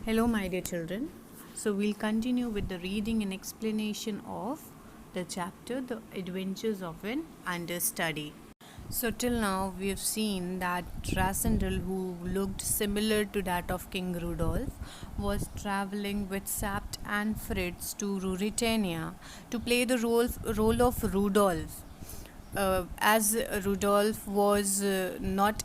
Hello, my dear children. So, we'll continue with the reading and explanation of the chapter The Adventures of an Understudy. So, till now, we have seen that Rassendyll, who looked similar to that of King Rudolph, was traveling with Sapt and Fritz to Ruritania to play the role of Rudolph. As Rudolph was will not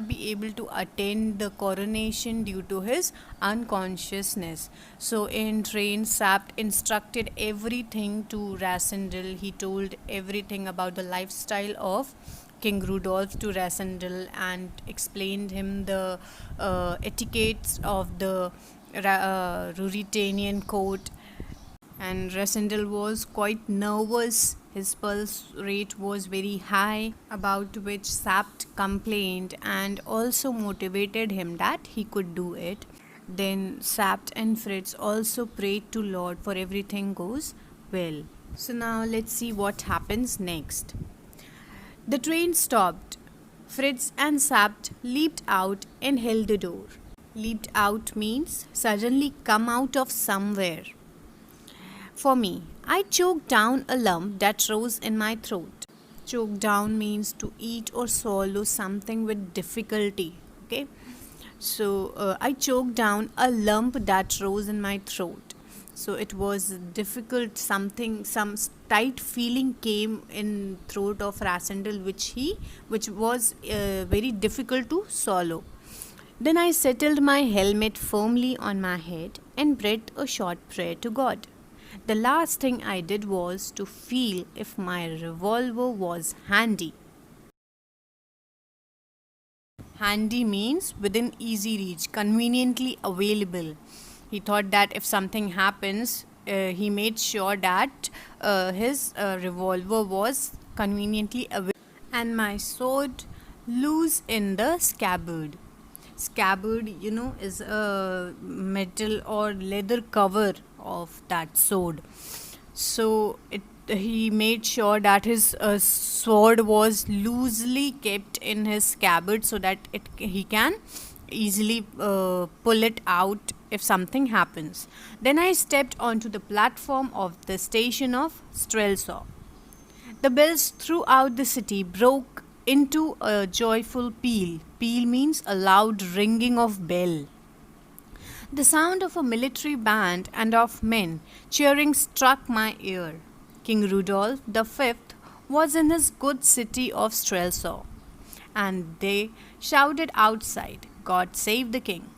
be able to attend the coronation due to his unconsciousness. So in train, Sapt instructed everything to Rassendyll. He told everything about the lifestyle of King Rudolph to Rassendyll and explained him the etiquettes of the Ruritanian court, and Rassendyll was quite nervous. His pulse rate was very high, about which Sapt complained and also motivated him that he could do it. Then Sapt and Fritz also prayed to Lord for everything goes well. So now let's see what happens next. The train stopped. Fritz and Sapt leaped out and held the door. Leaped out means suddenly come out of somewhere. For me, I choked down a lump that rose in my throat. Choke down means to eat or swallow something with difficulty. Okay, so I choked down a lump that rose in my throat. So it was difficult. Some tight feeling came in throat of Rassendyll, which was very difficult to swallow. Then I settled my helmet firmly on my head and breathed a short prayer to God. The last thing I did was to feel if my revolver was handy. Handy means within easy reach, conveniently available. He thought that if something happens, he made sure that his revolver was conveniently available. And my sword loose in the scabbard. Scabbard, is a metal or leather cover of that sword. So he made sure that his sword was loosely kept in his scabbard so that he can easily pull it out if something happens. Then I stepped onto the platform of the station of Strelsau. The bells throughout the city broke into a joyful peal. Peal means a loud ringing of bell. The sound of a military band and of men cheering struck my ear. King Rudolph V was in his good city of Strelsau, and they shouted outside, "God save the king."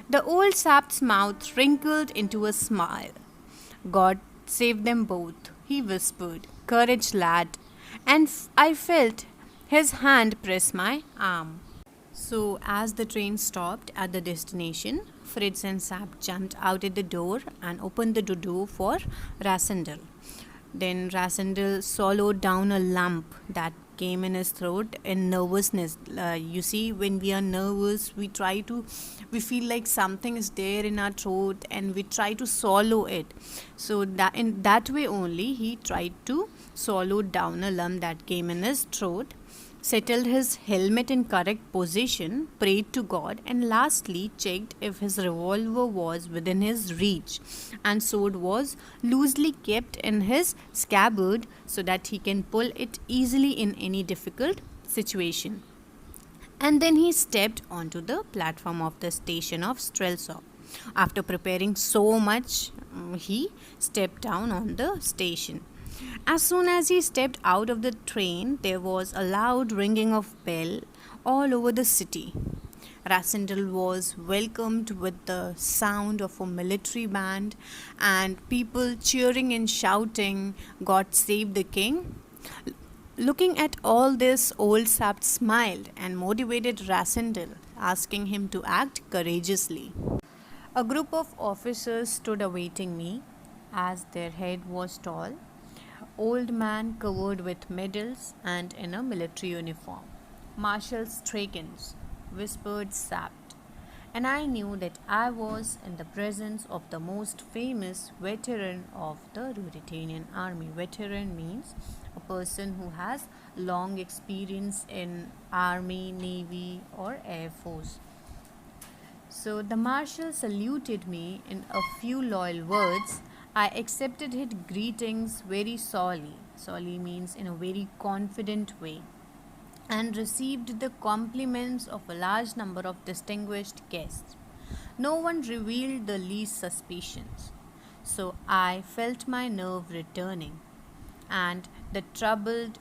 The old Sapt's mouth wrinkled into a smile. "God save them both," he whispered. "Courage, lad." And I felt his hand press my arm. So, as the train stopped at the destination, Fritz and Sapt jumped out at the door and opened the door for Rassendyll. Then Rassendyll swallowed down a lump that came in his throat in nervousness. You see, when we are nervous, we feel like something is there in our throat and we try to swallow it. So that in that way only he tried to swallow down a lump that came in his throat, settled his helmet in correct position, prayed to God, and lastly checked if his revolver was within his reach and sword was loosely kept in his scabbard so that he can pull it easily in any difficult situation. And then he stepped onto the platform of the station of Strelsau. After preparing so much, he stepped down on the station. As soon as he stepped out of the train, there was a loud ringing of bell all over the city. Rassendyll was welcomed with the sound of a military band and people cheering and shouting, "God save the king." Looking at all this, old Sapt smiled and motivated Rassendyll, asking him to act courageously. A group of officers stood awaiting me, as their head was tall, old man covered with medals and in a military uniform. "Marshal Strakens," whispered Sapt, and I knew that I was in the presence of the most famous veteran of the Ruritanian army. Veteran means a person who has long experience in army, navy or air force. So the marshal saluted me in a few loyal words. I accepted his greetings very sorely. Sorely means in a very confident way, and received the compliments of a large number of distinguished guests. No one revealed the least suspicions. So I felt my nerve returning and the troubled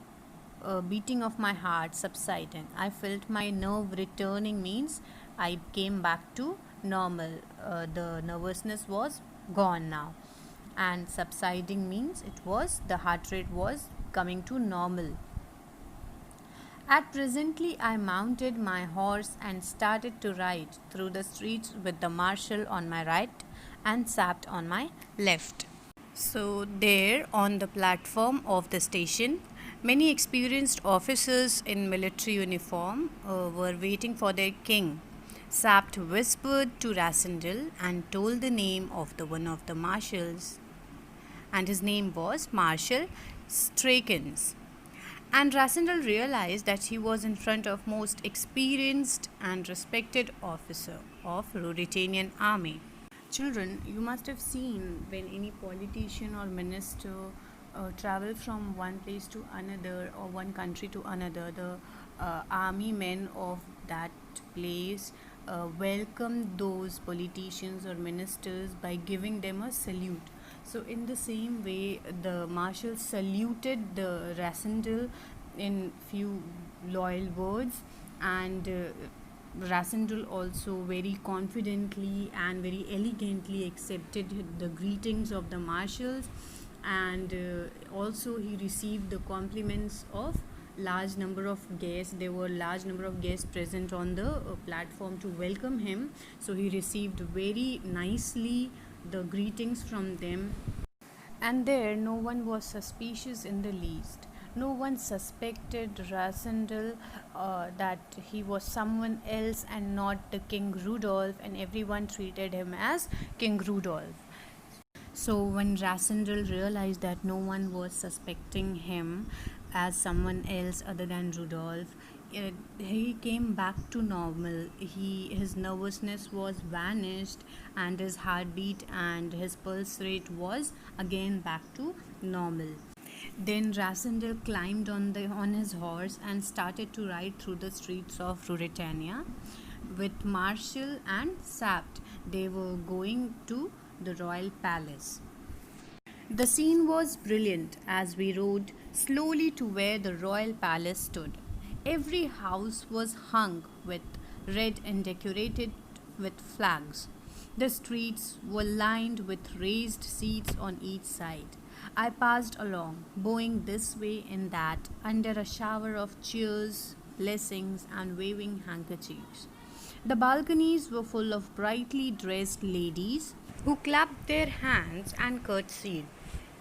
beating of my heart subsiding. I felt my nerve returning means I came back to normal. The nervousness was gone now. And subsiding means it was the heart rate was coming to normal. At presently, I mounted my horse and started to ride through the streets with the marshal on my right and Sapt on my left. So, there on the platform of the station, many experienced officers in military uniform were waiting for their king. Sapt whispered to Rassendyll and told the name of the one of the marshals, and his name was Marshal Strakens. And Rassendyll realized that he was in front of most experienced and respected officer of Ruritanian army. Children, you must have seen when any politician or minister travel from one place to another or one country to another, the army men of that place welcome those politicians or ministers by giving them a salute. So, in the same way, the marshal saluted the Rassendyll in few loyal words, and Rassendyll also very confidently and very elegantly accepted the greetings of the marshals, and also he received the compliments of large number of guests. There were large number of guests present on the platform to welcome him, so he received very nicely the greetings from them. And there no one was suspicious in the least. No one suspected Rassendyll that he was someone else and not the King Rudolph, and everyone treated him as King Rudolph. So when Rassendyll realized that no one was suspecting him as someone else other than Rudolph, he came back to normal. His nervousness was vanished, and his heartbeat and his pulse rate was again back to normal. Then Rassendyll climbed on his horse and started to ride through the streets of Ruritania with Marshal and Sapt. They were going to the royal palace. The scene was brilliant as we rode slowly to where the royal palace stood. Every house was hung with red and decorated with flags. The streets were lined with raised seats on each side. I passed along, bowing this way and that, under a shower of cheers, blessings, and waving handkerchiefs. The balconies were full of brightly dressed ladies who clapped their hands and curtsied.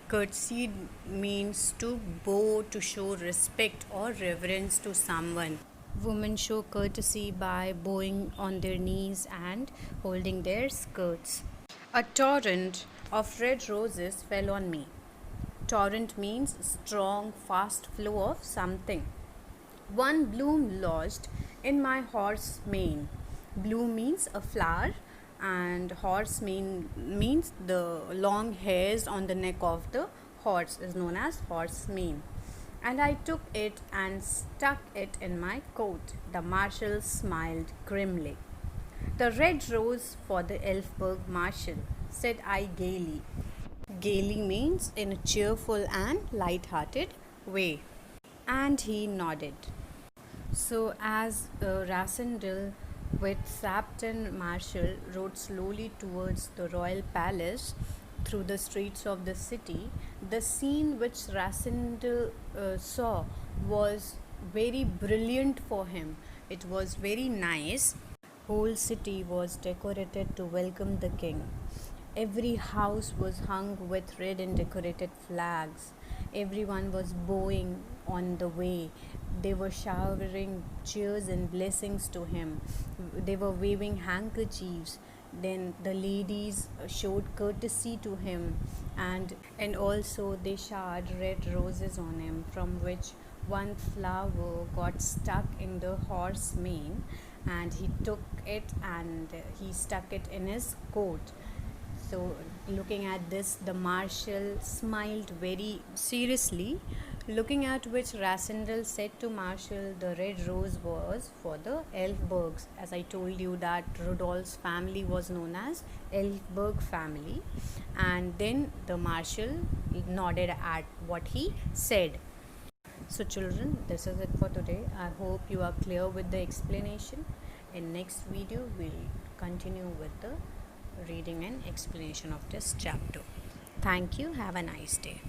Curtsied means to bow to show respect or reverence to someone. Women show courtesy by bowing on their knees and holding their skirts. A torrent of red roses fell on me. Torrent means strong, fast flow of something. One bloom lodged in my horse mane. Bloom means a flower, and horse mane means the long hairs on the neck of the horse is known as horse mane. And I took it and stuck it in my coat. The marshal smiled grimly. The red rose for the Elfberg marshal, said I gaily. Gaily means in a cheerful and light-hearted way. And he nodded. So as Rassendyll with Sapt and Marshal rode slowly towards the royal palace through the streets of the city, the scene which Rassendyll saw was very brilliant for him. It was very nice. Whole city was decorated to welcome the king. Every house was hung with red and decorated flags. Everyone was bowing on the way. They were showering cheers and blessings to him. They were waving handkerchiefs. Then the ladies showed courtesy to him, and also they showered red roses on him, from which one flower got stuck in the horse mane, and he took it and he stuck it in his coat. So, looking at this, the marshal smiled very seriously, looking at which Rassendyll said to Marshall, the red rose was for the Elfbergs. As I told you that Rudolph's family was known as Elfberg family. And then the marshal nodded at what he said. So children, this is it for today. I hope you are clear with the explanation. In next video, we'll continue with the reading and explanation of this chapter. Thank you. Have a nice day.